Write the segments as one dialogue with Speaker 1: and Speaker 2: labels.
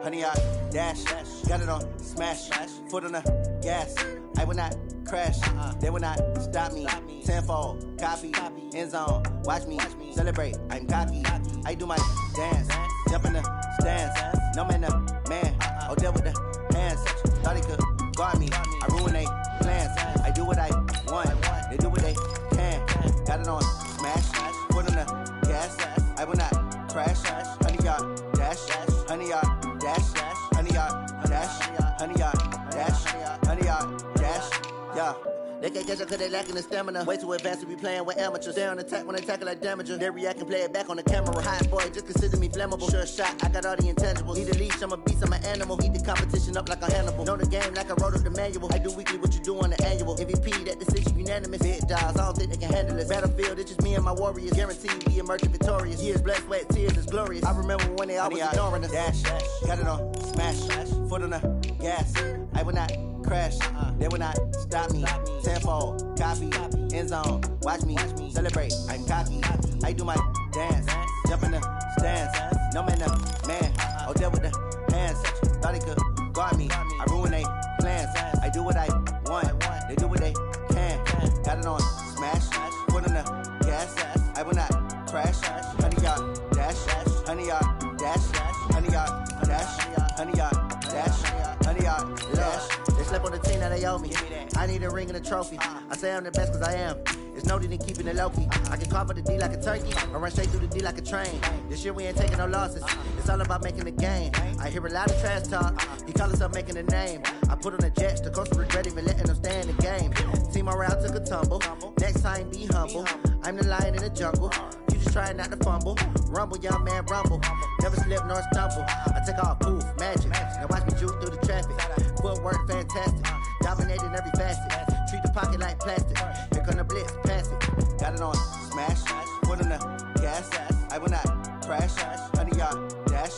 Speaker 1: honey yard, dash, got it on, smash, foot on the gas. I will not crash, they will not stop me. Tenfold, copy, end zone, watch me celebrate. I'm cocky, I do my dance, jump in the stands. No man, man, oh, there with the hands. Thought he could guard me, I ruin they plans. I do what I want, they do what they can. Got it on, smash, foot on the gas. I will not crash, honey yard, dash, honey yard, dash, honey yard, dash, honey yard, dash, honey yard, dash, yeah. They can't catch up cause they lacking the stamina. Way too advanced to be playing with amateurs. They on attack when they tackle like damager. They react and play it back on the camera. Hot boy, just consider me flammable. Sure shot, I got all the intangibles. Need a leash, I'm a beast, I'm an animal. Eat the competition up like a Hannibal. Know the game like I wrote up the manual. I do weekly what you do on the annual. MVP, that decision unanimous. Big dogs, I don't think they can handle this. Battlefield, it's just me and my warriors. Guaranteed we emerge victorious. Years, blood, sweat, tears, it's glorious. I remember when they always ignoring us. Dash, got it on, smash, foot on the gas. I will not crash, they will not stop me. Tenfold, copy, end zone, watch me celebrate. I'm cocky, I do my dance, jump in the stands. No man, man, oh, there with the hands. Thought he could guard me, I ruin they plans. I do what I want, they do what they can. Got it on, smash, foot on the gas. I will not crash, honey yard, dash, honey yard, dash, honey yard, dash, honey yard, dash, honey yard, dash. They slept on the team that they owe me. I need a ring and a trophy. I say I'm the best cause I am. It's no need in keeping it low-key. I can carve up the D like a turkey or run straight through the D like a train. This year we ain't taking no losses. It's all about making the game. I hear a lot of trash talk. He call himself making a name. I put on the Jets. The coach regret even letting them stay in the game. Team around took a tumble. Next time be humble. I'm the lion in the jungle. You just try not to fumble. Rumble, young man, rumble. Never slip nor stumble. I take off, poof, magic. Now watch me juke through the traffic. Footwork fantastic. Dominating every facet. Treat the pocket like plastic. Here come the blitz, pass it. Got it on, smash. Foot on the gas. I will not crash. Honey yard, dash.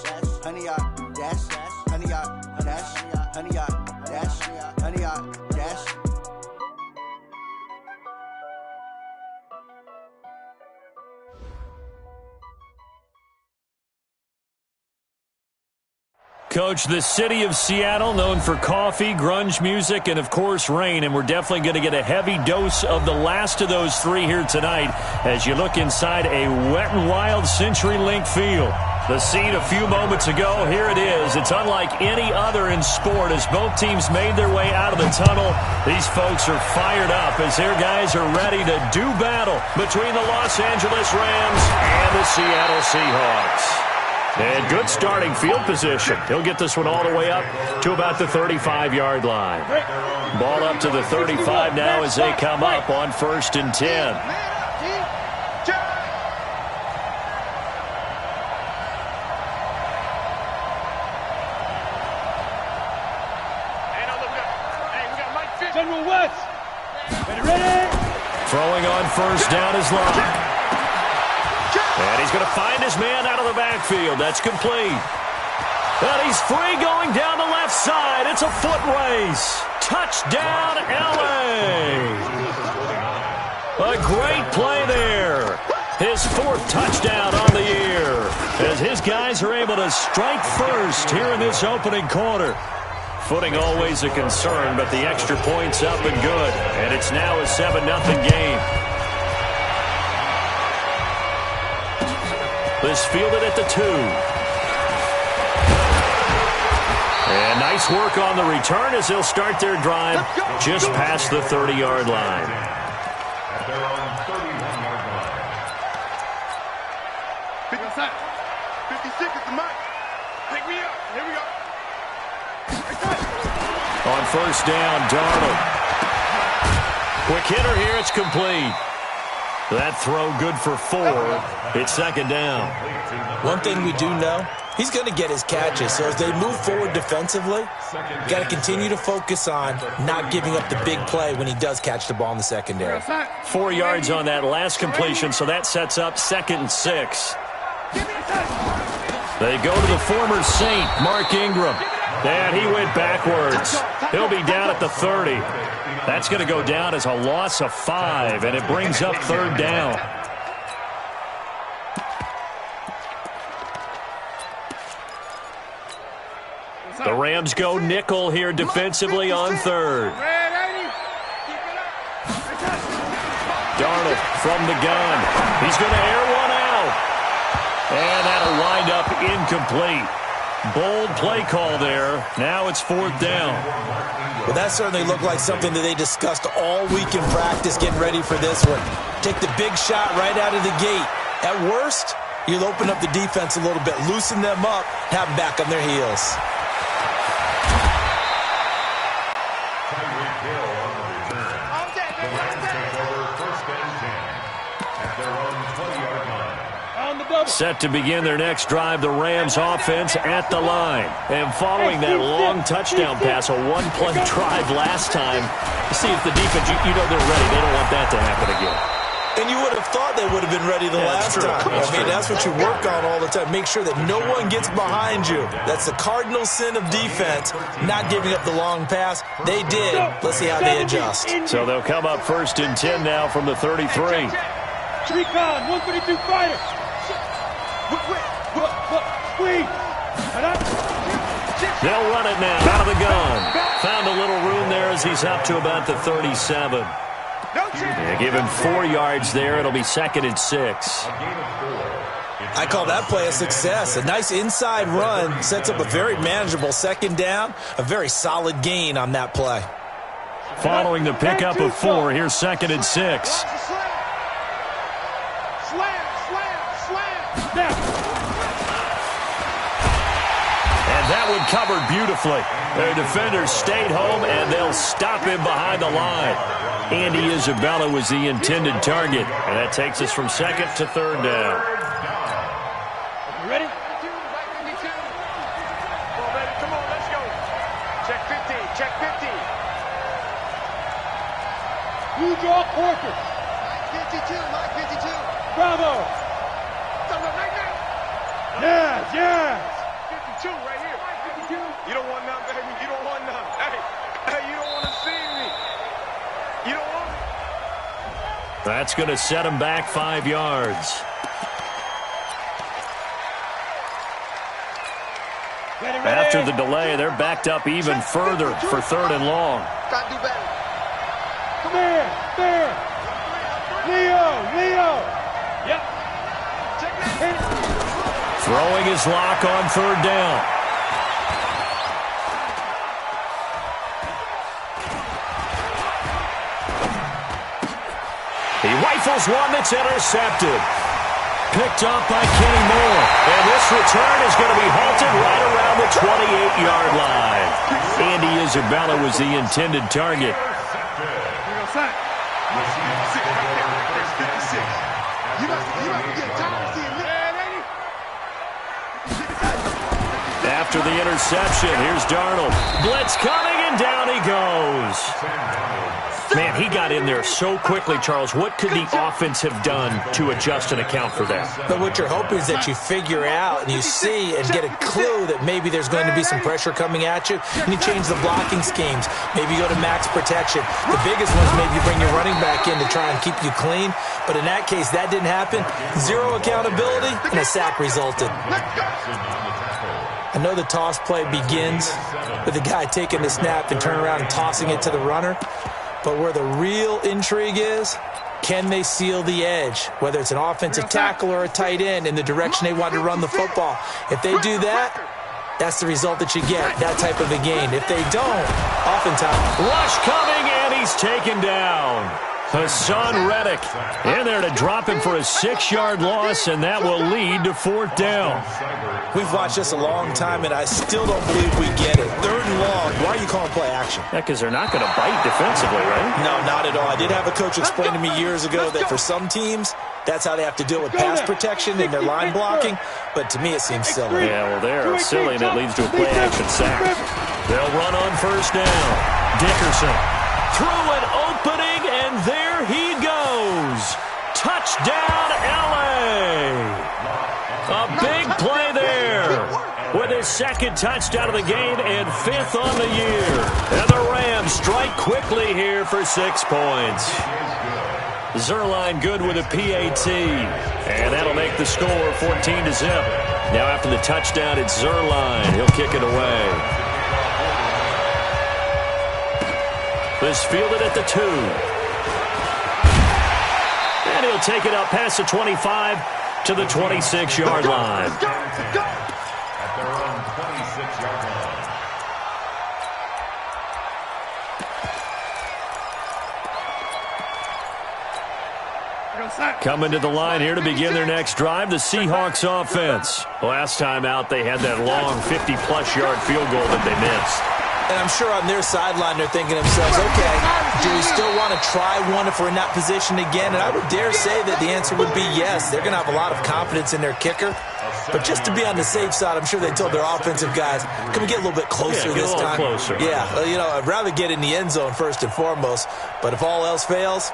Speaker 1: Honey yard, dash. Honey yard, dash. Honey yard, dash. Honey yard, dash.
Speaker 2: Coach, the city of Seattle, known for coffee, grunge music, and, of course, rain. And we're definitely going to get a heavy dose of the last of those three here tonight as you look inside a Wet n Wild CenturyLink field. The scene a few moments ago, here it is. It's unlike any other in sport as both teams made their way out of the tunnel. These folks are fired up as their guys are ready to do battle between the Los Angeles Rams and the Seattle Seahawks. And good starting field position. He'll get this one all the way up to about the 35-yard line. Ball up to the 35 now as they come up on 1st and 10. Throwing on 1st down is Love. And he's going to find his man out of the backfield. That's complete. And he's free going down the left side. It's a foot race. Touchdown, L.A. A great play there. His 4th touchdown on the year as his guys are able to strike first here in this opening quarter. Footing always a concern, but the extra point's up and good. And it's now a 7-0 game. This fielded at the 2. And nice work on the return as they'll start their drive just past the 30-yard line.
Speaker 3: They're on 31-yard line. 56 is the mark. Take me up. Here we go.
Speaker 2: On 1st down, Darnold. Quick hitter here. It's complete. That throw good for 4. It's 2nd down.
Speaker 4: One thing we do know, he's going to get his catches. So as they move forward defensively, got to continue to focus on not giving up the big play when he does catch the ball in the secondary.
Speaker 2: 4 yards on that last completion, so that sets up 2nd and 6. They go to the former Saint, Mark Ingram. And he went backwards. He'll be down at the 30. That's going to go down as a loss of 5, and it brings up 3rd down. The Rams go nickel here defensively on third. Darnold from the gun. He's going to air one out. And that'll wind up incomplete. Bold play call there. Now it's fourth down.
Speaker 4: Well, that certainly looked like something that they discussed all week in practice getting ready for this one. Take the big shot right out of the gate. At worst, you'll open up the defense a little bit, loosen them up, have them back on their heels.
Speaker 2: Set to begin their next drive, the Rams offense at the line. And following that long touchdown pass, a one-play drive last time, see if the defense, you know they're ready. They don't want that to happen again.
Speaker 4: And you would have thought they would have been ready the last time. That's what you work on all the time. Make sure that no one gets behind you. That's the cardinal sin of defense, not giving up the long pass. They did. Let's see how they adjust.
Speaker 2: So they'll come up first and 10 now from the 33.
Speaker 5: Recon, 132 fighter.
Speaker 2: They'll run it now out of the gun. Found a little room there as he's up to about the 37. Yeah, give him 4 yards there. It'll be second and 6.
Speaker 4: I call that play a success. A nice inside run sets up a very manageable second down. A very solid gain on that play.
Speaker 2: Following the pickup of 4, here's second and 6. And that one covered beautifully. Their defenders stayed home, and they'll stop him behind the line. Andy Isabella was the intended target, and that takes us from second to third down.
Speaker 5: You ready?
Speaker 3: Come on, let's go. Check 15, check 15.
Speaker 5: You draw Porter.
Speaker 3: Mike 52, Mike 52.
Speaker 5: Bravo. Yes, yes.
Speaker 3: 52 right here. 52. You don't want none, baby. You don't want none. Hey, you don't want to see me. You don't want me.
Speaker 2: That's going to set him back 5 yards. After the delay, they're backed up even further for third and long.
Speaker 3: Try to do better.
Speaker 5: Come here, there. Leo. Yep. Check that.
Speaker 2: Throwing his lock on third down. He rifles one that's intercepted. Picked up by Kenny Moore. And this return is going to be halted right around the 28-yard line. Andy Isabella was the intended target. After the interception, here's Darnold. Blitz coming, and down he goes. Man, he got in there so quickly, Charles. What could the offense have done to adjust and account for that?
Speaker 4: But what you're hoping is that you figure out and you see and get a clue that maybe there's going to be some pressure coming at you, and you change the blocking schemes. Maybe you go to max protection. The biggest ones, maybe you bring your running back in to try and keep you clean. But in that case, that didn't happen. Zero accountability, and a sack resulted. I know the toss play begins with the guy taking the snap and turning around and tossing it to the runner. But where the real intrigue is, can they seal the edge, whether it's an offensive tackle or a tight end, in the direction they want to run the football? If they do that, that's the result that you get, that type of a gain. If they don't, oftentimes.
Speaker 2: Rush coming, and he's taken down. Hassan Reddick in there to drop him for a 6-yard loss, and that will lead to fourth down.
Speaker 4: We've watched this a long time, and I still don't believe we get it. Third and long. Why are you calling play action?
Speaker 2: Yeah, because they're not going to bite defensively, right?
Speaker 4: No, not at all. I did have a coach explain to me years ago that for some teams, that's how they have to deal with pass protection and their line blocking. But to me, it seems silly.
Speaker 2: Yeah, well, they're silly, and it leads to a play-action sack. They'll run on first down. Dickerson through an opening, and there he goes. Touchdown, L.A. A big play there with his second touchdown of the game and 5th on the year. And the Rams strike quickly here for 6 points. Zerline good with a PAT. And that'll make the score 14-0. Now after the touchdown, it's Zerline. He'll kick it away. is fielded at the 2. And he'll take it up past the 25 to the 26-yard line.
Speaker 3: At their own 26-yard line.
Speaker 2: Coming to the line here to begin their next drive, the Seahawks offense. Last time out, they had that long 50-plus yard field goal that they missed.
Speaker 4: And I'm sure on their sideline they're thinking to themselves, okay, do we still want to try one if we're in that position again? And I would dare say that the answer would be yes. They're going to have a lot of confidence in their kicker. But just to be on the safe side, I'm sure they told their offensive guys, can we get a little bit closer this time?
Speaker 2: Closer.
Speaker 4: Yeah, I'd rather get in the end zone first and foremost. But if all else fails,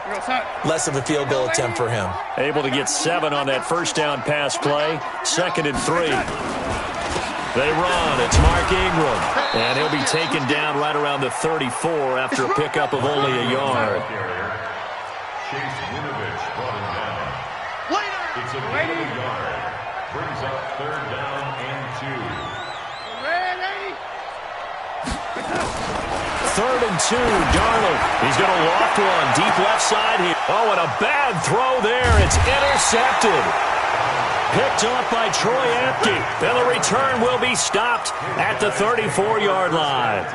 Speaker 4: less of a field goal attempt for him.
Speaker 2: Able to get 7 on that first down pass play. 2nd and 3. They run. It's Mark Ingram. And he'll be taken down right around the 34 after a pickup of only a yard.
Speaker 3: Chase Winovich brought him down. It's a gain of a yard. Brings up 3rd down and 2.
Speaker 2: 3rd and 2. Darnold. He's going to loft one. Deep left side here. Oh, and a bad throw there. It's intercepted. Picked off by Troy Apke. And the return will be stopped at the 34-yard line.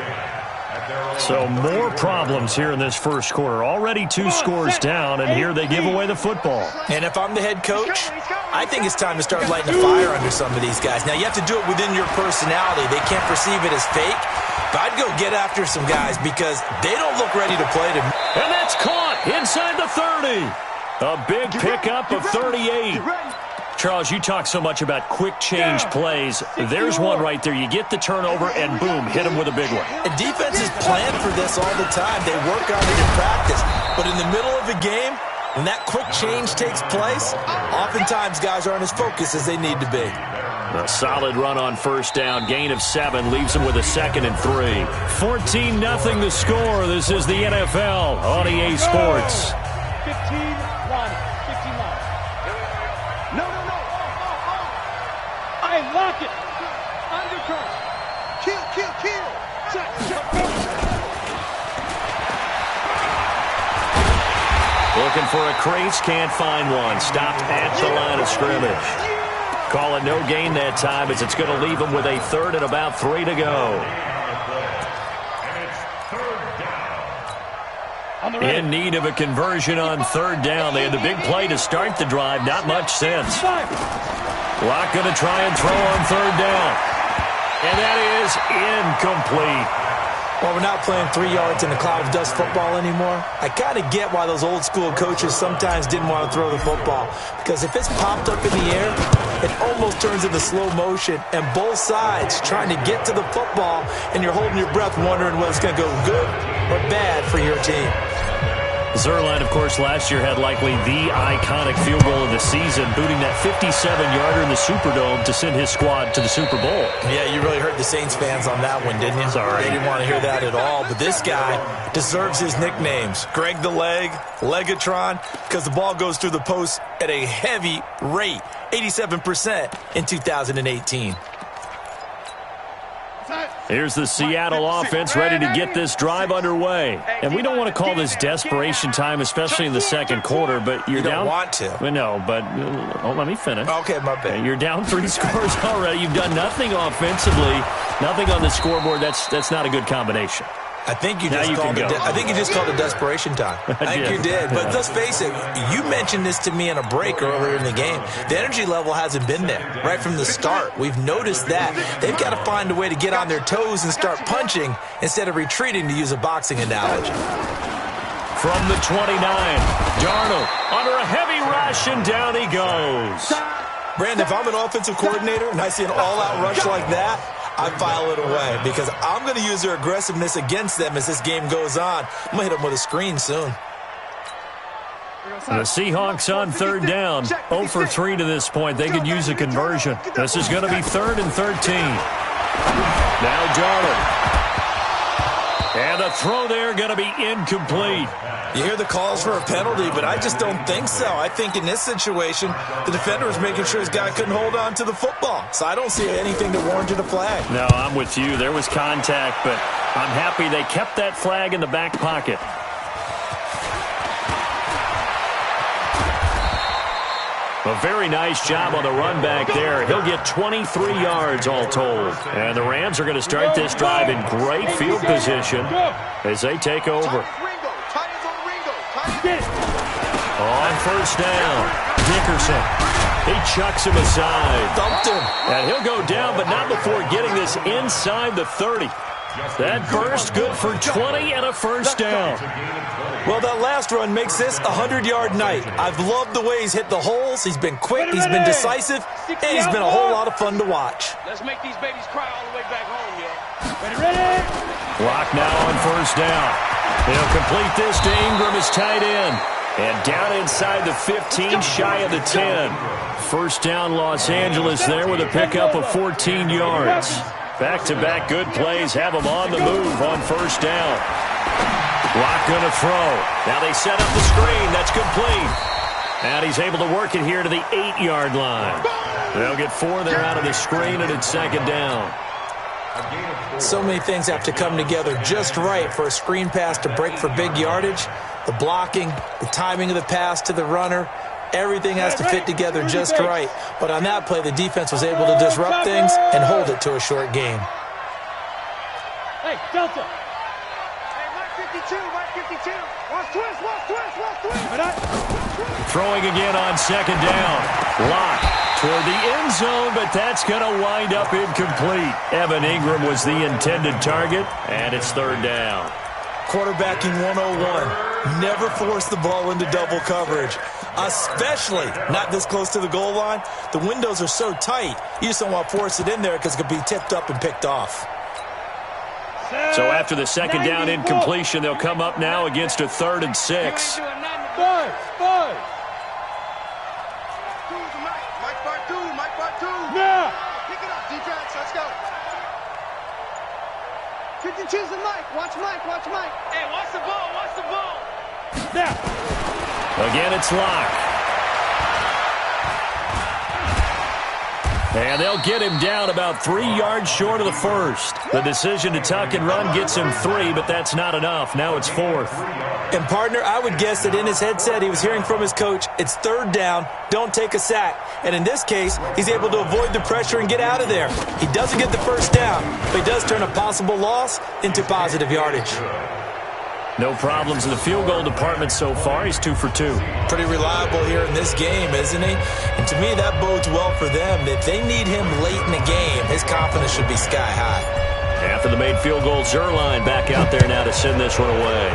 Speaker 2: So more problems here in this first quarter. Already 2 scores down, and here they give away the football.
Speaker 4: And if I'm the head coach, I think it's time to start lighting a fire under some of these guys. Now, you have to do it within your personality. They can't perceive it as fake. But I'd go get after some guys because they don't look ready to play to me.
Speaker 2: And that's caught inside the 30. A big pickup of 38. Charles, you talk so much about quick change plays. There's one right there. You get the turnover, and boom, hit them with a big one.
Speaker 4: And defenses plan for this all the time. They work on it in practice. But in the middle of the game, when that quick change takes place, oftentimes guys aren't as focused as they need to be.
Speaker 2: A solid run on first down. Gain of 7 leaves them with a 2nd and 3. 14-0 the score. This is the NFL on EA Sports.
Speaker 5: 15-1. I lock it. Undercut. Kill.
Speaker 2: Looking for a crease, can't find one. Stopped at the line of scrimmage. Call it no gain that time as it's going to leave them with a 3rd and about 3 to go. In need of a conversion on 3rd down. They had the big play to start the drive. Not much sense. Locke going to try and throw on 3rd down. And that is incomplete.
Speaker 4: Well, we're not playing 3 yards in a cloud of dust football anymore. I kind of get why those old school coaches sometimes didn't want to throw the football. Because if it's popped up in the air, it almost turns into slow motion. And both sides trying to get to the football, and you're holding your breath wondering whether it's going to go good or bad for your team.
Speaker 2: Zuerlein, of course, last year had likely the iconic field goal of the season, booting that 57-yarder in the Superdome to send his squad to the Super Bowl.
Speaker 4: Yeah, you really hurt the Saints fans on that one, didn't you?
Speaker 2: Sorry.
Speaker 4: They didn't want to hear that at all. But this guy deserves his nicknames. Greg the Leg, Legatron, because the ball goes through the post at a heavy rate, 87% in 2018.
Speaker 2: Here's the Seattle offense ready to get this drive underway. And we don't want to call this desperation time, especially in the second quarter, but you're down.
Speaker 4: You don't want to.
Speaker 2: No, but let me finish.
Speaker 4: Okay, my bad.
Speaker 2: You're down 3 scores already. You've done nothing offensively, nothing on the scoreboard. That's not a good combination.
Speaker 4: I think you just called it desperation time. I think you did. But let's face it, you mentioned this to me in a break earlier in the game. The energy level hasn't been there right from the start. We've noticed that. They've got to find a way to get on their toes and start punching instead of retreating, to use a boxing analogy.
Speaker 2: From the 29, Darnold under a heavy rush, and down he goes.
Speaker 4: Brandon, if I'm an offensive coordinator and I see an all-out rush like that, I file it away because I'm going to use their aggressiveness against them as this game goes on. I'm going to hit them with a screen soon.
Speaker 2: The Seahawks on 3rd down. 0 for 3 to this point. They could use a conversion. This is going to be 3rd and 13. Now Darnold. And the throw there going to be incomplete.
Speaker 4: You hear the calls for a penalty, but I just don't think so. I think in this situation, the defender was making sure his guy couldn't hold on to the football. So I don't see anything that warranted a flag.
Speaker 2: No, I'm with you. There was contact, but I'm happy they kept that flag in the back pocket. A very nice job on the run back there. He'll get 23 yards all told. And the Rams are going to start this drive in great field position as they take over. On first down, Dickerson. He chucks him aside.
Speaker 4: Thumped him.
Speaker 2: And he'll go down, but not before getting this inside the 30. That burst good for 20 and a first down.
Speaker 4: Well, that last run makes this a 100-yard night. I've loved the way he's hit the holes. He's been quick, he's been decisive, and he's been a whole lot of fun to watch.
Speaker 5: Let's make these babies cry all the way back home, yo. Ready?
Speaker 2: Clock now on first down. He'll complete this to Ingram as tight end. And down inside the 15, shy of the 10. First down, Los Angeles there with a pickup of 14 yards. Back-to-back good plays have them on the move on first down. Lock going to throw. Now they set up the screen. That's complete. And he's able to work it here to the 8-yard line. They'll get 4 there out of the screen, and it's second down.
Speaker 4: So many things have to come together just right for a screen pass to break for big yardage. The blocking, the timing of the pass to the runner, everything has to fit together just right. But on that play, the defense was able to disrupt things and hold it to a short game.
Speaker 5: Hey, Delta. Hey, Mike 52, Mike 52. Watch twist, watch twist, watch twist.
Speaker 2: Throwing again on second down. Lock toward the end zone, but that's going to wind up incomplete. Evan Ingram was the intended target, and it's third down.
Speaker 4: Quarterbacking 101. Never force the ball into double coverage, especially not this close to the goal line. The windows are so tight, you just don't want to force it in there because it could be tipped up and picked off.
Speaker 2: So after the second down incompletion, they'll come up now against a 3rd and 6.
Speaker 5: Five. Now.
Speaker 6: Pick it up, defense. Let's go. 52's the Mike. Watch Mike.
Speaker 5: Hey, watch the ball.
Speaker 2: Now. Again, it's Lock. And they'll get him down about 3 yards short of the first. The decision to tuck and run gets him 3, but that's not enough. Now it's 4th.
Speaker 4: And, partner, I would guess that in his headset he was hearing from his coach, it's third down, don't take a sack. And in this case, he's able to avoid the pressure and get out of there. He doesn't get the first down, but he does turn a possible loss into positive yardage.
Speaker 2: No problems in the field goal department so far. He's 2 for 2.
Speaker 4: Pretty reliable here in this game, isn't he? And to me, that bodes well for them. If they need him late in the game, his confidence should be sky high.
Speaker 2: After the made field goal, Zerline back out there now to send this one away.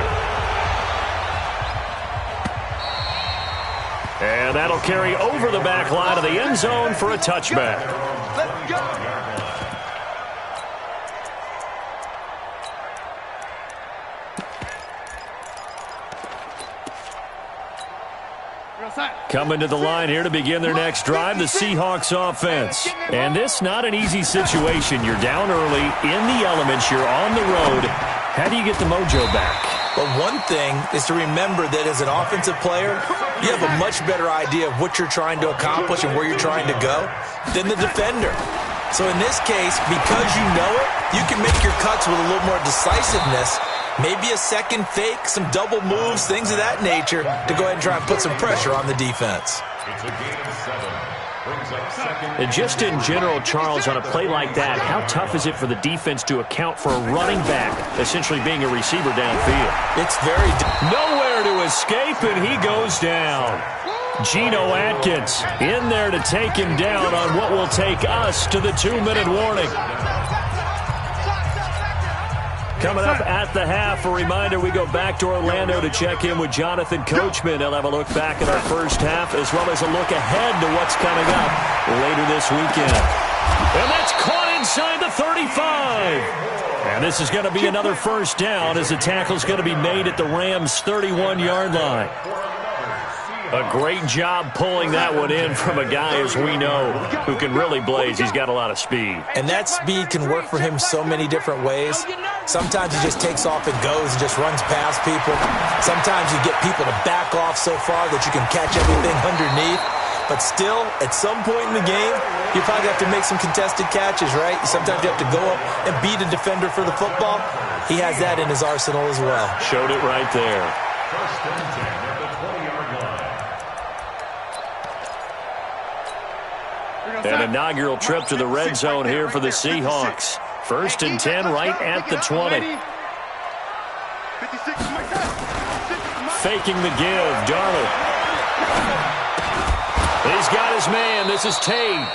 Speaker 2: And that'll carry over the back line of the end zone for a touchback.
Speaker 6: Let's go.
Speaker 2: Coming to the line here to begin their next drive, the Seahawks offense. And this not an easy situation. You're down early, in the elements, you're on the road. How do you get the mojo back?
Speaker 4: But one thing is to remember that as an offensive player, you have a much better idea of what you're trying to accomplish and where you're trying to go than the defender. So in this case, because you know it, you can make your cuts with a little more decisiveness. Maybe a second fake, some double moves, things of that nature to go ahead and try and put some pressure on the defense.
Speaker 3: It's a game of 7. Brings up second.
Speaker 2: And just in general, Charles, on a play like that, how tough is it for the defense to account for a running back essentially being a receiver downfield?
Speaker 4: It's very
Speaker 2: nowhere to escape, and he goes down. Geno Atkins in there to take him down on what will take us to the 2-minute warning. Coming up at the half, a reminder, we go back to Orlando to check in with Jonathan Coachman. He'll have a look back at our first half as well as a look ahead to what's coming up later this weekend. And that's caught inside the 35. And this is going to be another first down as the tackle's going to be made at the Rams' 31-yard line. A great job pulling that one in from a guy, as we know, who can really blaze. He's got a lot of speed.
Speaker 4: And that speed can work for him so many different ways. Sometimes he just takes off and goes and just runs past people. Sometimes you get people to back off so far that you can catch everything underneath. But still, at some point in the game, you probably have to make some contested catches, right? Sometimes you have to go up and beat a defender for the football. He has that in his arsenal as well.
Speaker 2: Showed it right there.
Speaker 3: First and 10 at the 20-yard line.
Speaker 2: An inaugural trip to the red zone here for the Seahawks. First and 10 right at the 20. Faking the give, Darnold. He's got his man. This is Tate.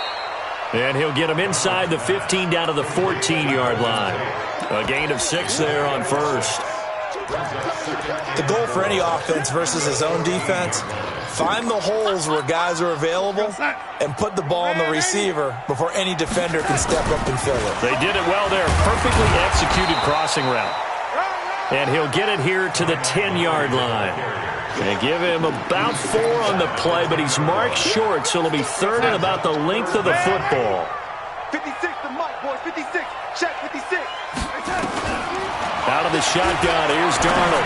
Speaker 2: And he'll get him inside the 15 down to the 14-yard line. A gain of 6 there on first.
Speaker 4: The goal for any offense versus his own defense, find the holes where guys are available and put the ball on the receiver before any defender can step up and fill it.
Speaker 2: They did it well there. Perfectly executed crossing route. And he'll get it here to the 10-yard line. They give him about 4 on the play, but he's marked short, so it'll be third and about the length of the football.
Speaker 6: 56 to Mike, boys. 56. Check 56.
Speaker 2: Out of the shotgun, here's Darnold.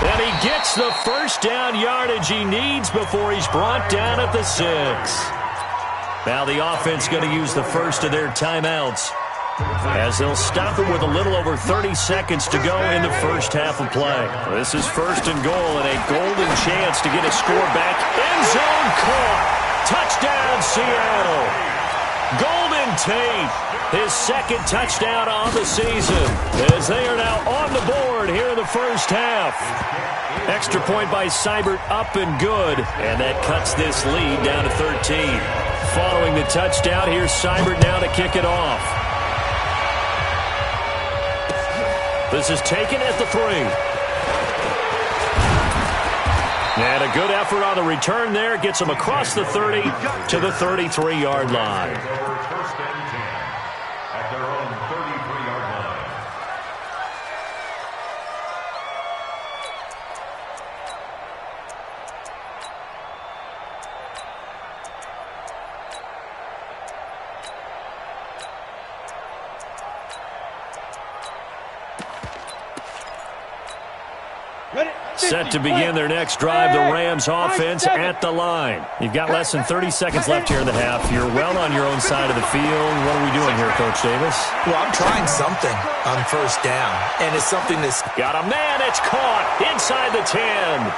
Speaker 2: And he gets the first down yardage he needs before he's brought down at the 6. Now the offense going to use the first of their timeouts, as they'll stop it with a little over 30 seconds to go in the first half of play. This is first and goal and a golden chance to get a score back. End zone caught. Touchdown, Seattle. Golden Tate, his second touchdown on the season, as they are now on the board here in the first half. Extra point by Seibert, up and good, and that cuts this lead down to 13. Following the touchdown, here's Seibert now to kick it off. This is taken at the 3. And a good effort on the return there. Gets him across the 30 to the 33-yard line.
Speaker 3: First and 10 at their own 33-yard line.
Speaker 2: Set to begin their next drive, the Rams offense at the line. You've got less than 30 seconds left here in the half. You're well on your own side of the field. What are we doing here, Coach Davis?
Speaker 4: Well, I'm trying something on first down, and it's something that's...
Speaker 2: Got a man, it's caught inside the 10.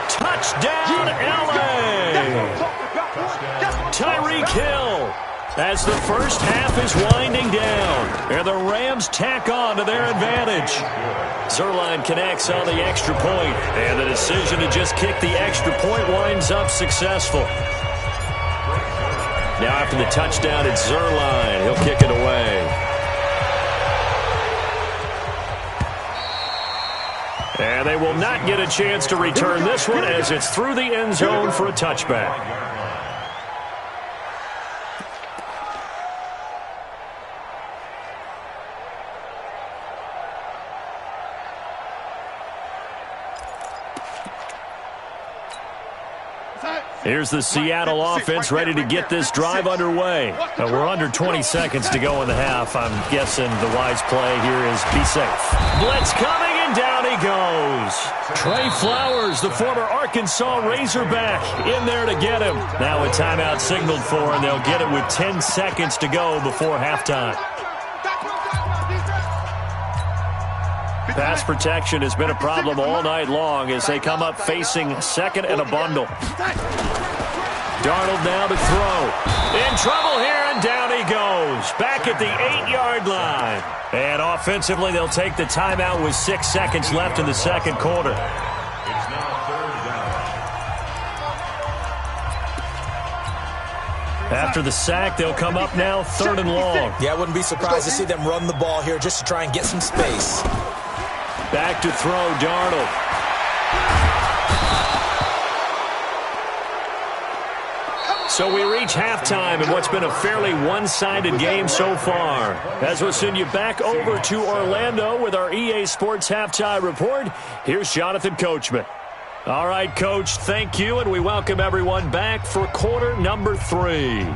Speaker 2: Touchdown, L.A. Tyreek Hill, as the first half is winding down, and the Rams tack on to their advantage. Zerline connects on the extra point, and the decision to just kick the extra point winds up successful. Now after the touchdown, it's Zerline. He'll kick it away. And they will not get a chance to return this one, as it's through the end zone for a touchback. Here's the Seattle offense ready to get this drive underway. We're under 20 seconds to go in the half. I'm guessing the wise play here is be safe. Blitz coming, and down he goes. Trey Flowers, the former Arkansas Razorback, in there to get him. Now a timeout signaled for, and they'll get it with 10 seconds to go before halftime. Pass protection has been a problem all night long as they come up facing second and a bundle. Darnold now to throw. In trouble here, and down he goes. Back at the 8-yard line. And offensively, they'll take the timeout with 6 seconds left in the second quarter.
Speaker 3: It's now third down.
Speaker 2: After the sack, they'll come up now third and long.
Speaker 4: Yeah, I wouldn't be surprised to see them run the ball here just to try and get some space.
Speaker 2: Back to throw, Darnold. So we reach halftime in what's been a fairly one-sided game so far. As we'll send you back over to Orlando with our EA Sports Halftime Report, here's Jonathan Coachman. All right, Coach, thank you, and we welcome everyone back for quarter number 3.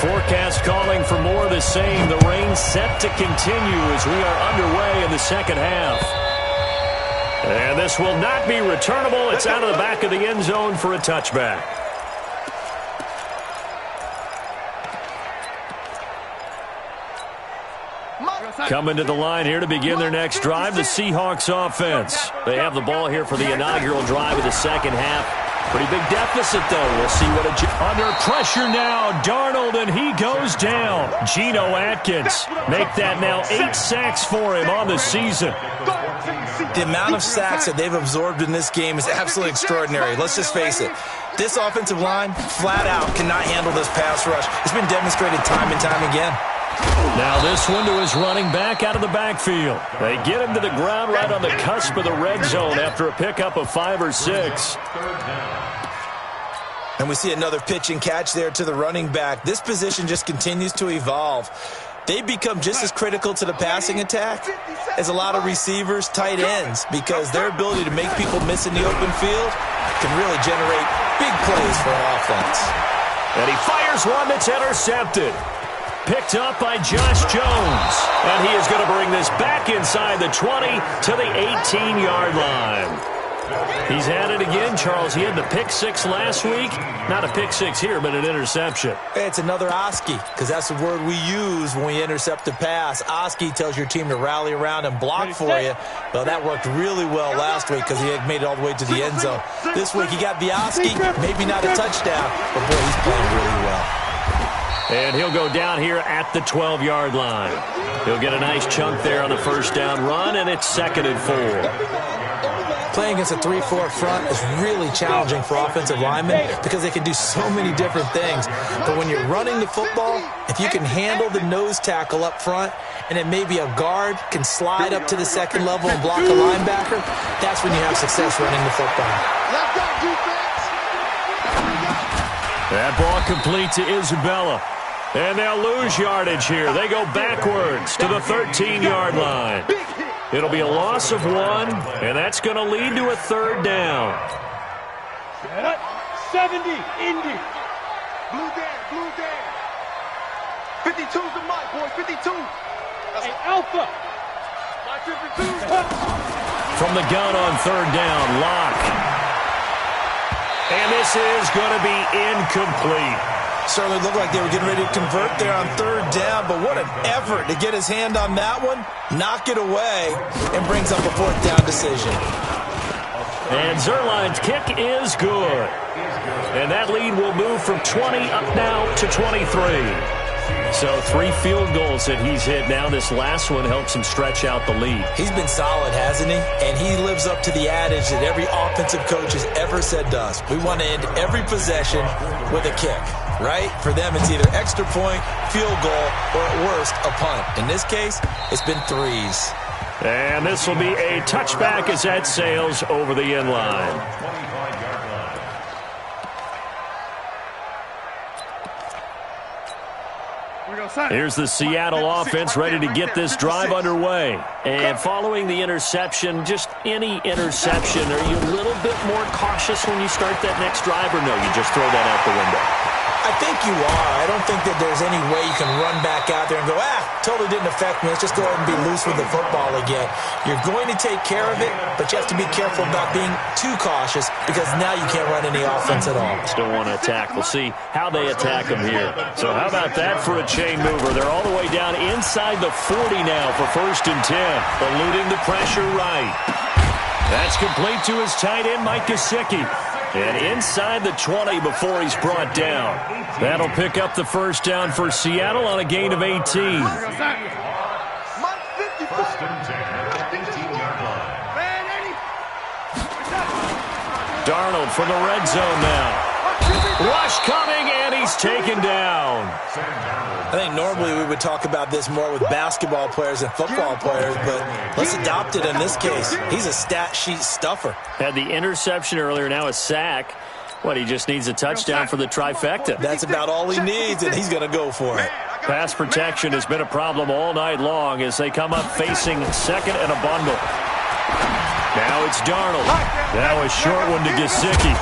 Speaker 2: Forecast calling for more of the same. The rain set to continue as we are underway in the second half. And this will not be returnable. It's out of the back of the end zone for a touchback. Coming to the line here to begin their next drive, the Seahawks offense. They have the ball here for the inaugural drive of the second half. Pretty big deficit, though. We'll see what under pressure now. Darnold, and he goes down. Geno Atkins make that now 8 sacks for him on the season.
Speaker 4: The amount of sacks that they've absorbed in this game is absolutely extraordinary. Let's just face it. This offensive line, flat out, cannot handle this pass rush. It's been demonstrated time and time again.
Speaker 2: Now this one to his running back out of the backfield. They get him to the ground right on the cusp of the red zone after a pickup of 5 or 6.
Speaker 4: And we see another pitch and catch there to the running back. This position just continues to evolve. They become just as critical to the passing attack as a lot of receivers, tight ends, because their ability to make people miss in the open field can really generate big plays for an offense.
Speaker 2: And he fires one that's intercepted. Picked up by Josh Jones. And he is going to bring this back inside the 20 to the 18-yard line. He's had it again, Charles. He had the pick 6 last week. Not a pick 6 here, but an interception.
Speaker 4: It's another Oski, because that's the word we use when we intercept a pass. Oski tells your team to rally around and block for you. Well, that worked really well last week because he had made it all the way to the end zone. This week he got the Oski, maybe not a touchdown, but boy, he's playing really well.
Speaker 2: And he'll go down here at the 12-yard line. He'll get a nice chunk there on the first down run, and it's 2nd and 4.
Speaker 4: Playing against a 3-4 front is really challenging for offensive linemen because they can do so many different things. But when you're running the football, if you can handle the nose tackle up front and then maybe a guard can slide up to the second level and block a linebacker, that's when you have success running the football.
Speaker 2: That ball complete to Isabella. And they'll lose yardage here. They go backwards to the 13-yard line. It'll be a loss of 1, and that's going to lead to a 3rd down.
Speaker 5: 70, Indy.
Speaker 6: Blue Dan. 52's the mic, boys, 52.
Speaker 5: Hey, Alpha. My 52.
Speaker 2: From the gun on 3rd down, Locke. And this is going to be incomplete.
Speaker 4: Certainly looked like they were getting ready to convert there on 3rd down, but what an effort to get his hand on that one, knock it away, and brings up a 4th down decision.
Speaker 2: And Zerline's kick is good. And that lead will move from 20 up now to 23. So 3 field goals that he's hit now. This last one helps him stretch out the lead.
Speaker 4: He's been solid, hasn't he? And he lives up to the adage that every offensive coach has ever said to us. We want to end every possession with a kick, right? For them, it's either extra point, field goal, or at worst, a punt. In this case, it's been 3s.
Speaker 2: And this will be a touchback as that sails over the end line. Here's the Seattle offense ready to get this drive underway. And following the interception, just any interception, are you a little bit more cautious when you start that next drive, or no, you just throw that out the window?
Speaker 4: I think you are. I don't think that there's any way you can run back out there and go, totally didn't affect me. Let's just go ahead and be loose with the football again. You're going to take care of it, but you have to be careful about being too cautious because now you can't run any offense at all.
Speaker 2: Still want to attack. We'll see how they attack them here. So how about that for a chain mover? They're all the way down inside the 40 now for 1st and 10. Eluding the pressure right. That's complete to his tight end, Mike Gesicki. And inside the 20 before he's brought down. That'll pick up the 1st down for Seattle on a gain of 18.
Speaker 3: 1st and 10 at the 18-yard line.
Speaker 2: Darnold from the red zone now. Rush coming, and he's taken down.
Speaker 4: I think normally we would talk about this more with basketball players and football players, but let's adopt it in this case. He's a stat sheet stuffer.
Speaker 2: Had the interception earlier, now a sack. What, he just needs a touchdown for the trifecta.
Speaker 4: That's about all he needs, and he's going to go for it.
Speaker 2: Pass protection has been a problem all night long as they come up facing 2nd and a bundle. Now it's Darnold. Now a short one to Gesicki.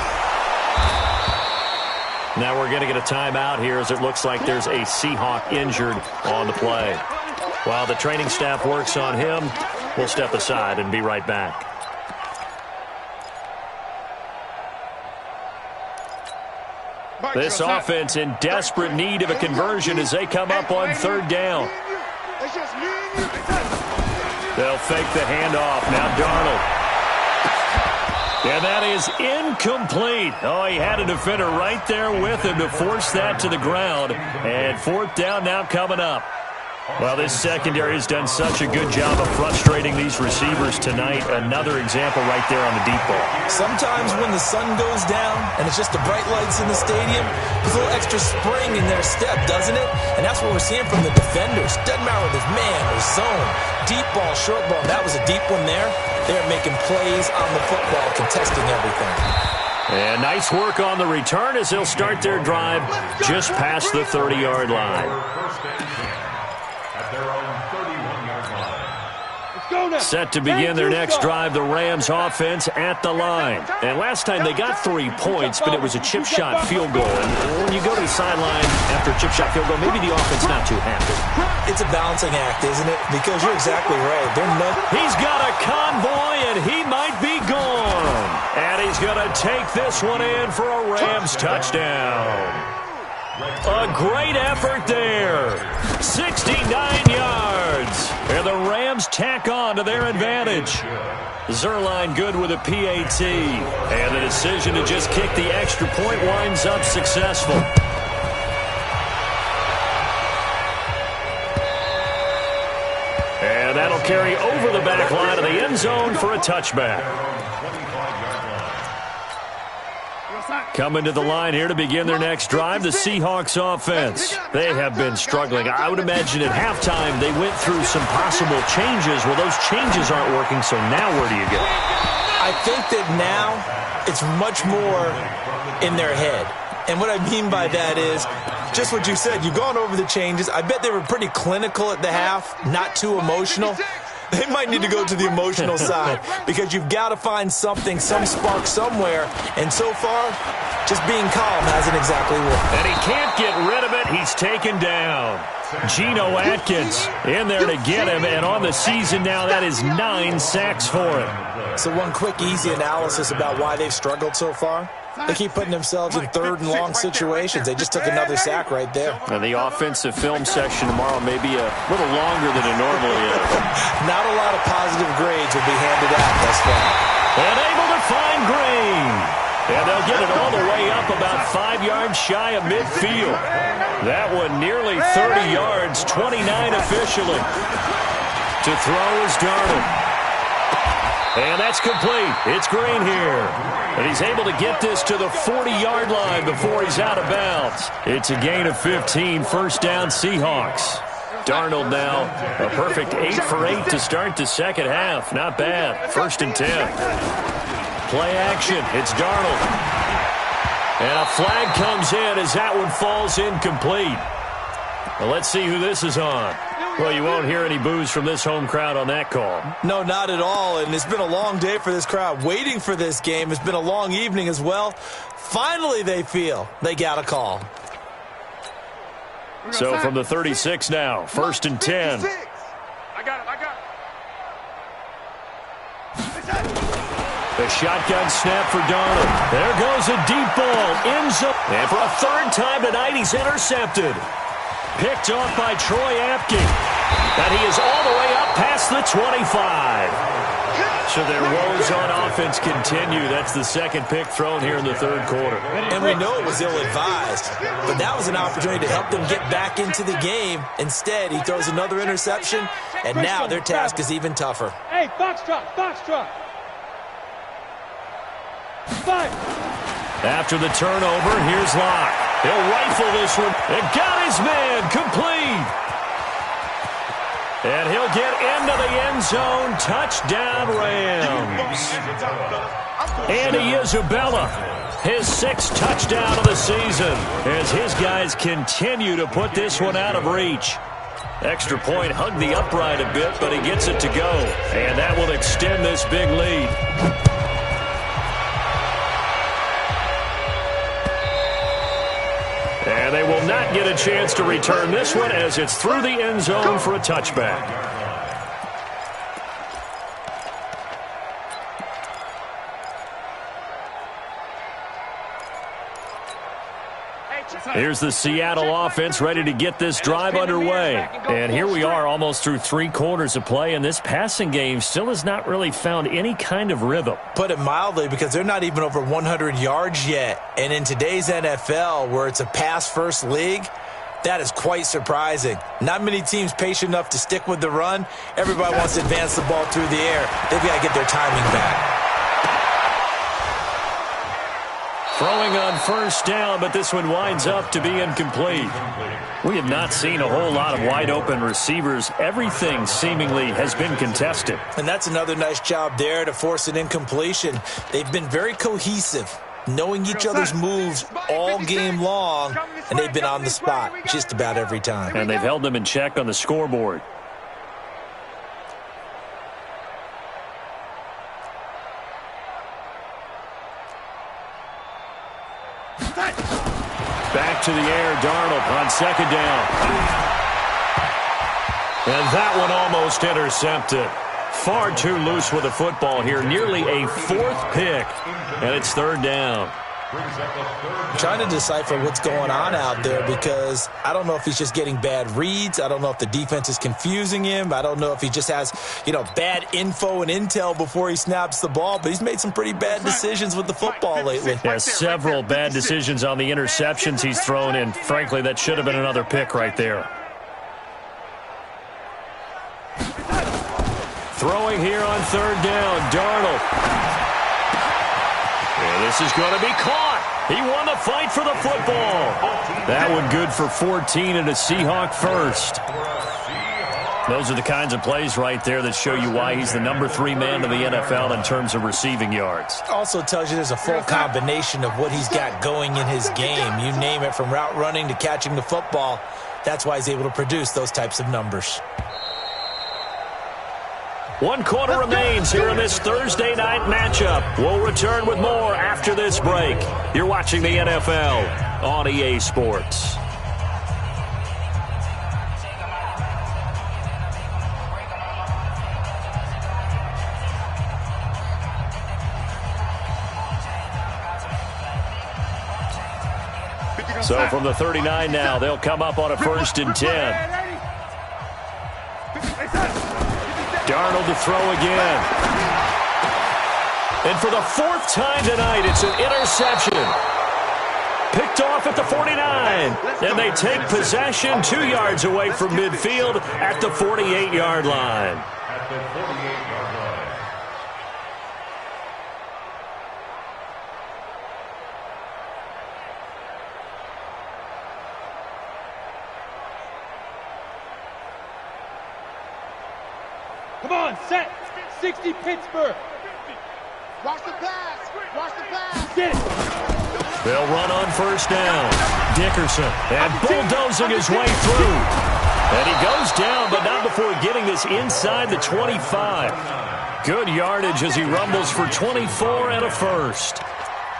Speaker 2: Now we're going to get a timeout here as it looks like there's a Seahawk injured on the play. While the training staff works on him, we'll step aside and be right back. This offense in desperate need of a conversion as they come up on third down. They'll fake the handoff. Now Darnold. And that is incomplete. Oh, he had a defender right there with him to force that to the ground. And fourth down now coming up. Well, this secondary has done such a good job of frustrating these receivers tonight. Another example right there on the deep ball.
Speaker 4: Sometimes when the sun goes down and it's just the bright lights in the stadium, there's a little extra spring in their step, doesn't it? And that's what we're seeing from the defenders. Doesn't matter whether it's man or zone. Deep ball, short ball. That was a deep one there. They're making plays on the football, contesting everything.
Speaker 2: And nice work on the return as they'll start their drive just past the 30-yard line. Set to begin their next drive, the Rams offense at the line. And last time they got 3 points, but it was a chip shot field goal. And when you go to the sideline after a chip shot field goal, maybe the offense not too happy.
Speaker 4: It's a balancing act, isn't it? Because you're exactly right.
Speaker 2: He's got a convoy, and he might be gone. And he's going to take this one in for a Rams touchdown. A great effort there. 69 yards. And the Rams tack on to their advantage. Zerline good with a PAT. And the decision to just kick the extra point winds up successful. And that'll carry over the back line of the end zone for a touchback. Coming to the line here to begin their next drive, the Seahawks offense. They have been struggling. I would imagine at halftime they went through some possible changes. Well, those changes aren't working, so now where do you go?
Speaker 4: I think that now it's much more in their head. And what I mean by that is just what you said. You've gone over the changes. I bet they were pretty clinical at the half, not too emotional. They might need to go to the emotional side because you've got to find something, some spark somewhere. And so far, just being calm hasn't exactly worked.
Speaker 2: And he can't get rid of it. He's taken down. Geno Atkins in there to get him. And on the season now, that is 9 sacks for him.
Speaker 4: So one quick, easy analysis about why they've struggled so far. They keep putting themselves in third and long situations. They just took another sack right there.
Speaker 2: And the offensive film section tomorrow may be a little longer than it normally is.
Speaker 4: Not a lot of positive grades will be handed out thus far.
Speaker 2: And able to find Green. And they'll get it all the way up about 5 yards shy of midfield. That one nearly 30 yards, 29 officially. To throw is Darnold. And that's complete. It's Green here. And he's able to get this to the 40-yard line before he's out of bounds. It's a gain of 15, first down Seahawks. Darnold now a perfect 8 for 8 to start the second half. Not bad. 1st and 10. Play action. It's Darnold. And a flag comes in as that one falls incomplete. Well, let's see who this is on. Well, you won't hear any boos from this home crowd on that call.
Speaker 4: No, not at all. And it's been a long day for this crowd waiting for this game. It's been a long evening as well. Finally, they feel they got a call.
Speaker 2: So from the 36 now, 1st and 10.
Speaker 5: I got it.
Speaker 2: The shotgun snap for Darnold. There goes a deep ball. End zone. And for a 3rd time tonight, he's intercepted. Picked off by Troy Apke. And he is all the way up past the 25. So their woes on offense continue. That's the 2nd pick thrown here in the 3rd quarter.
Speaker 4: And we know it was ill-advised. But that was an opportunity to help them get back into the game. Instead, he throws another interception. And now their task is even tougher.
Speaker 5: Hey, foxtrot. 5.
Speaker 2: After the turnover, here's Locke. He'll rifle this one. And got his man complete. And he'll get into the end zone. Touchdown, Rams. Andy Isabella, his 6th touchdown of the season as his guys continue to put this one out of reach. Extra point hugged the upright a bit, but he gets it to go. And that will extend this big lead. not get a chance to return this one as it's through the end zone for a touchback. Here's the Seattle offense ready to get this drive underway. And here we are almost through 3 quarters of play, and this passing game still has not really found any kind of rhythm.
Speaker 4: Put it mildly, because they're not even over 100 yards yet. And in today's NFL, where it's a pass-first league, that is quite surprising. Not many teams patient enough to stick with the run. Everybody wants to advance the ball through the air. They've got to get their timing back.
Speaker 2: Throwing on first down, but this one winds up to be incomplete. We have not seen a whole lot of wide-open receivers. Everything seemingly has been contested.
Speaker 4: And that's another nice job there to force an incompletion. They've been very cohesive, knowing each other's moves all game long, and they've been on the spot just about every time.
Speaker 2: And they've held them in check on the scoreboard. Back to the air, Darnold on second down. And that one almost intercepted. Far too loose with the football here. Nearly a 4th pick. And it's third down.
Speaker 4: I'm trying to decipher what's going on out there, because I don't know if he's just getting bad reads. I don't know if the defense is confusing him. I don't know if he just has, bad info and intel before he snaps the ball. But he's made some pretty bad decisions with the football lately.
Speaker 2: Yeah, several bad decisions on the interceptions he's thrown, and frankly, that should have been another pick right there. Throwing here on third down, Darnold. And this is going to be caught. He won the fight for the football. That one good for 14 and a Seahawk first. Those are the kinds of plays right there that show you why he's the number 3 man in the NFL in terms of receiving yards.
Speaker 4: Also tells you there's a full combination of what he's got going in his game. You name it, from route running to catching the football. That's why he's able to produce those types of numbers.
Speaker 2: 1 quarter remains here in this Thursday night matchup. We'll return with more after this break. You're watching the NFL on EA Sports. So from the 39 now, they'll come up on a 1st and 10. Darnold to throw again. And for the 4th time tonight, it's an interception. Picked off at the 49. And they take possession 2 yards away from midfield at the 48-yard line.
Speaker 3: At the 48-yard line.
Speaker 5: Come on, set. 60 Pittsburgh.
Speaker 6: Watch the pass. Watch the pass.
Speaker 5: Get it.
Speaker 2: They'll run on first down. Dickerson, and bulldozing his way through. And he goes down, but not before getting this inside the 25. Good yardage as he rumbles for 24 and a first.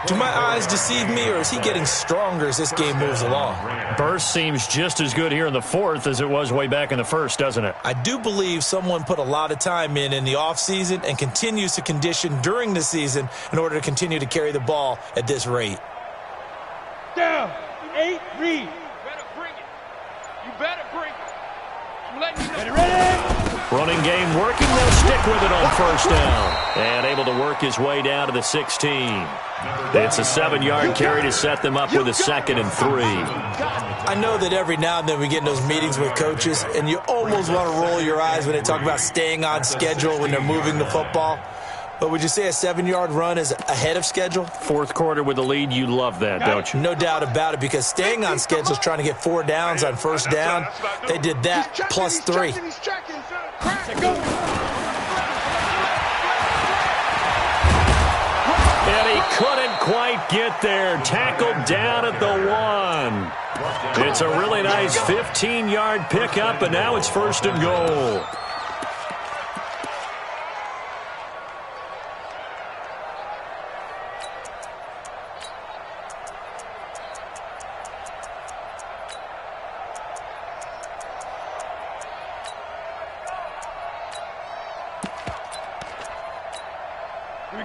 Speaker 4: Do my eyes deceive me, or is he getting stronger as this game moves along?
Speaker 2: Burst seems just as good here in the 4th as it was way back in the 1st, doesn't it?
Speaker 4: I do believe someone put a lot of time in the offseason and continues to condition during the season in order to continue to carry the ball at this rate.
Speaker 5: Down. 8, read.
Speaker 6: You better bring it. You better bring it. I'm letting you know.
Speaker 5: Ready?
Speaker 2: Running game working. They'll stick with it on first down. And able to work his way down to the 16. It's a 7-yard carry to set them up with a 2nd and 3.
Speaker 4: I know that every now and then we get in those meetings with coaches, and you almost want to roll your eyes when they talk about staying on schedule when they're moving the football. But would you say a 7-yard run is ahead of schedule?
Speaker 2: 4th quarter with the lead, you love that, don't you?
Speaker 4: No doubt about it, because staying on schedule is trying to get 4 downs on first down. They did that plus 3.
Speaker 2: And he couldn't quite get there. Tackled down at the 1. It's a really nice 15-yard pickup, and now it's 1st and goal.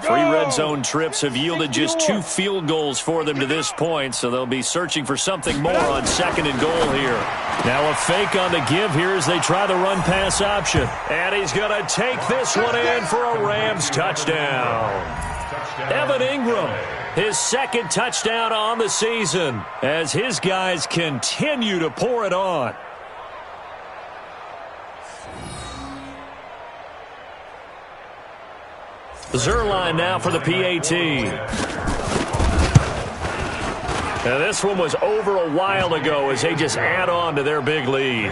Speaker 2: 3 red zone trips have yielded just 2 field goals for them to this point, so they'll be searching for something more on 2nd and goal here. Now a fake on the give here as they try the run-pass option. And he's going to take this one in for a Rams touchdown. Evan Ingram, his 2nd touchdown on the season as his guys continue to pour it on. Zerline now for the PAT. Now this one was over a while ago as they just add on to their big lead.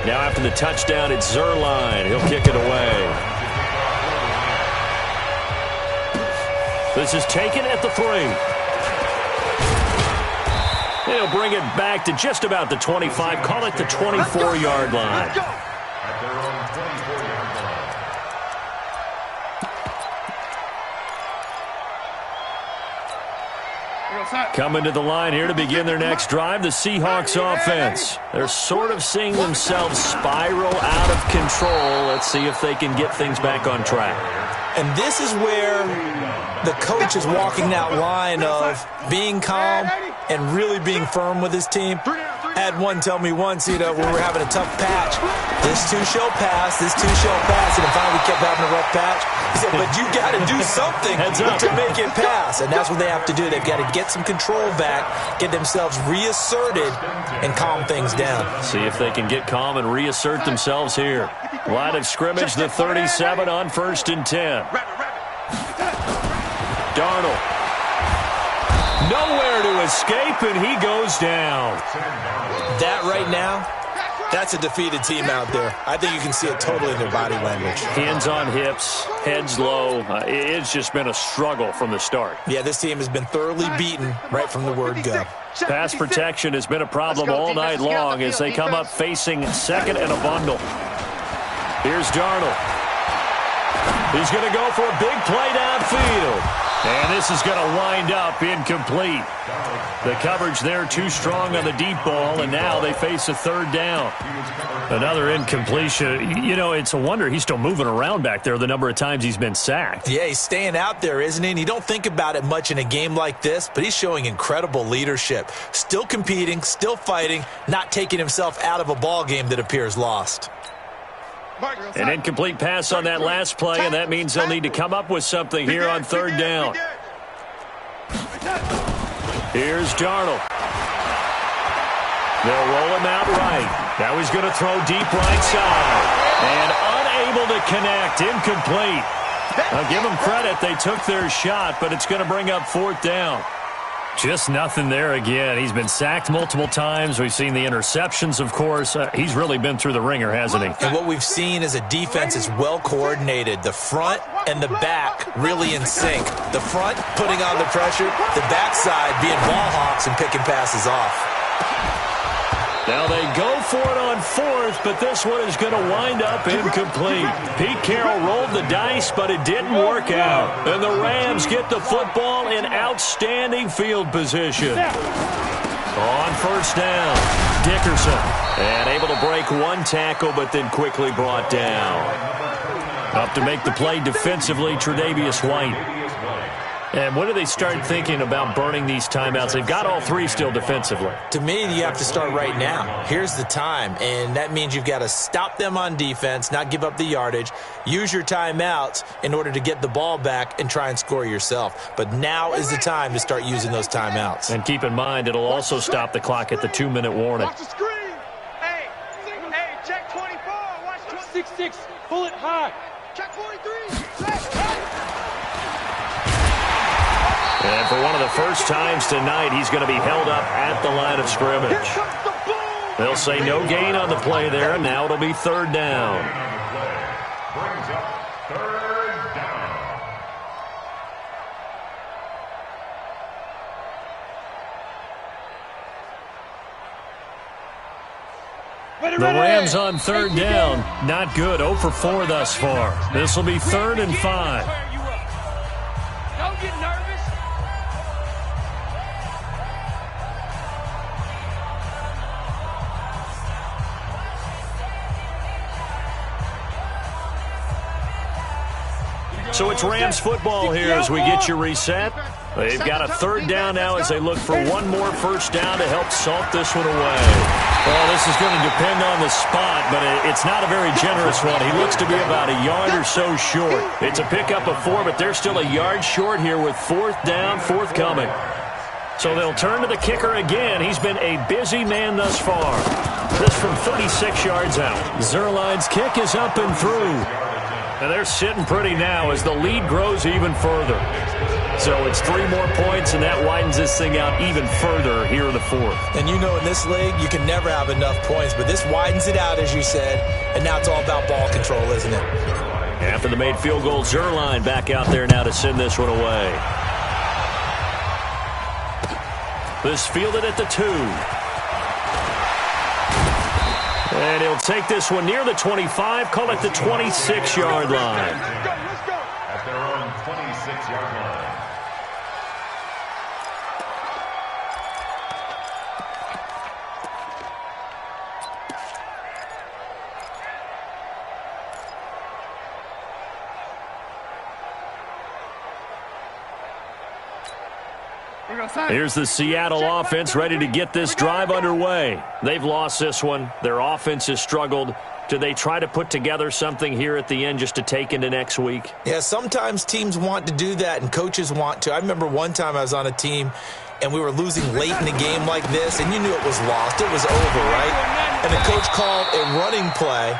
Speaker 2: Now after the touchdown, it's Zerline. He'll kick it away. This is taken at the 3. He'll bring it back to just about the 25. Call it the 24-yard line.
Speaker 3: At their own 24-yard line.
Speaker 2: Coming to the line here to begin their next drive, the Seahawks offense. They're sort of seeing themselves spiral out of control. Let's see if they can get things back on track.
Speaker 4: And this is where the coach is walking that line of being calm and really being firm with his team. I had one tell me once, when we were having a tough patch, this too shall pass, and finally we kept having a rough patch. He said, but you got to do something to make it pass, and that's what they have to do. They've got to get some control back, get themselves reasserted, and calm things down.
Speaker 2: See if they can get calm and reassert themselves here. Line of scrimmage, the 37 on 1st and 10. Darnold. Nowhere to escape, and he goes down.
Speaker 4: That right now, that's a defeated team out there. I think you can see it totally in their body language.
Speaker 2: Hands on hips, heads low. It's just been a struggle from the start.
Speaker 4: Yeah, this team has been thoroughly beaten right from the word go.
Speaker 2: Pass protection has been a problem all night long as they come up facing 2nd and a bundle. Here's Darnold. He's going to go for a big play downfield. And this is going to wind up incomplete. The coverage there too strong on the deep ball, and now they face a 3rd down. Another incompletion. It's a wonder he's still moving around back there the number of times he's been sacked.
Speaker 4: Yeah, he's staying out there, isn't he? And you don't think about it much in a game like this, but he's showing incredible leadership. Still competing, still fighting, not taking himself out of a ball game that appears lost.
Speaker 2: An incomplete pass on that last play, and that means they'll need to come up with something here on 3rd down. Here's Darnold. They'll roll him out right. Now he's going to throw deep right side. And unable to connect. Incomplete. I'll give them credit. They took their shot, but it's going to bring up 4th down. Just nothing there again. He's been sacked multiple times. We've seen the interceptions, of course. He's really been through the ringer, hasn't he?
Speaker 4: And what we've seen is a defense is well coordinated. The front and the back really in sync. The front putting on the pressure, the backside being ball hawks and picking passes off.
Speaker 2: Now they go for it on 4th, but this one is going to wind up incomplete. Pete Carroll rolled the dice, but it didn't work out. And the Rams get the football in outstanding field position. On 1st down, Dickerson. And able to break one tackle, but then quickly brought down. Up to make the play defensively, Tre'Davious White. And when do they start thinking about burning these timeouts? They've got all 3 still defensively.
Speaker 4: To me, you have to start right now. Here's the time, and that means you've got to stop them on defense, not give up the yardage, use your timeouts in order to get the ball back and try and score yourself. But now is the time to start using those timeouts.
Speaker 2: And keep in mind, it'll also stop the clock at the 2-minute warning.
Speaker 5: Watch the screen. Hey, check 24. Watch 6-6. Pull it high. Check 43.
Speaker 2: And for one of the first times tonight, he's going to be held up at the line of scrimmage. They'll say no gain on the play there, and now it'll be 3rd down.
Speaker 3: Brings up 3rd down.
Speaker 2: The Rams on 3rd down. Not good. 0 for 4 thus far. This will be 3rd and 5.
Speaker 6: Don't get nervous.
Speaker 2: So it's Rams football here as we get you reset. They've got a third down now as they look for one more first down to help salt this one away. Well, this is going to depend on the spot, but it's not a very generous one. He looks to be about a yard or so short. It's a pickup of 4, but they're still a yard short here with fourth down, forthcoming. So they'll turn to the kicker again. He's been a busy man thus far. This from 36 yards out. Zerline's kick is up and through. And they're sitting pretty now as the lead grows even further. So it's 3 more points, and that widens this thing out even further here in the fourth.
Speaker 4: And you know in this league, you can never have enough points, but this widens it out, as you said, and now it's all about ball control, isn't it?
Speaker 2: After the made field goal, Zerline back out there now to send this one away. This fielded at the 2. And he'll take this one near the 25, call it the 26-yard line.
Speaker 3: Let's go. At their own 26-yard line.
Speaker 2: Here's the Seattle offense ready to get this drive underway. They've lost this one. Their offense has struggled. Do they try to put together something here at the end just to take into next week?
Speaker 4: Yeah, sometimes teams want to do that and coaches want to. I remember one time I was on a team and we were losing late in the game like this, and you knew it was lost. It was over, right? And the coach called a running play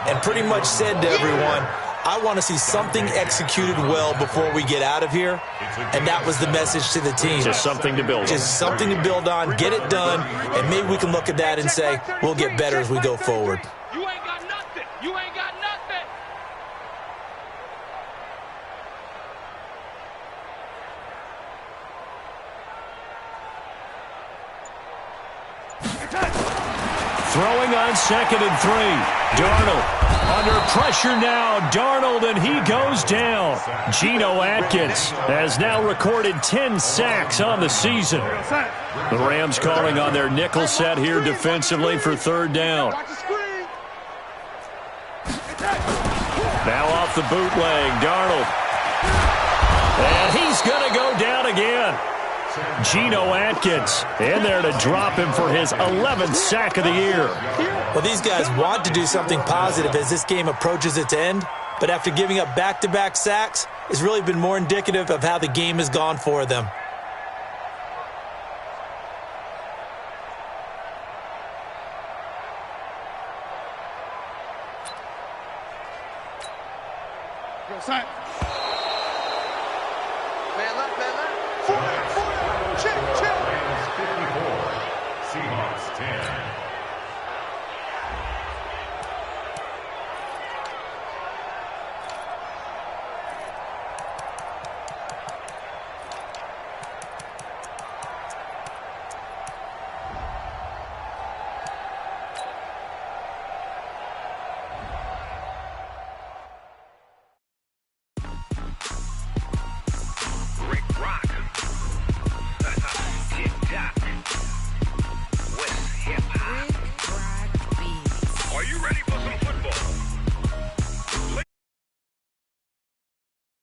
Speaker 4: and pretty much said to everyone, I want to see something executed well before we get out of here. And that was the message to the team.
Speaker 2: Just something to build on.
Speaker 4: Just something to build on, get it done, and maybe we can look at that and say, we'll get better as we go forward.
Speaker 6: You ain't got nothing. You ain't got nothing.
Speaker 2: Throwing on 2nd and 3. Darnold under pressure now. Darnold, and he goes down. Geno Atkins has now recorded 10 sacks on the season. The Rams calling on their nickel set here defensively for third down. Now off the bootleg, Darnold. And he's going to go down again. Geno Atkins in there to drop him for his 11th sack of the year.
Speaker 4: Well, these guys want to do something positive as this game approaches its end, but after giving up back-to-back sacks, it's really been more indicative of how the game has gone for them.
Speaker 5: Man left. Check.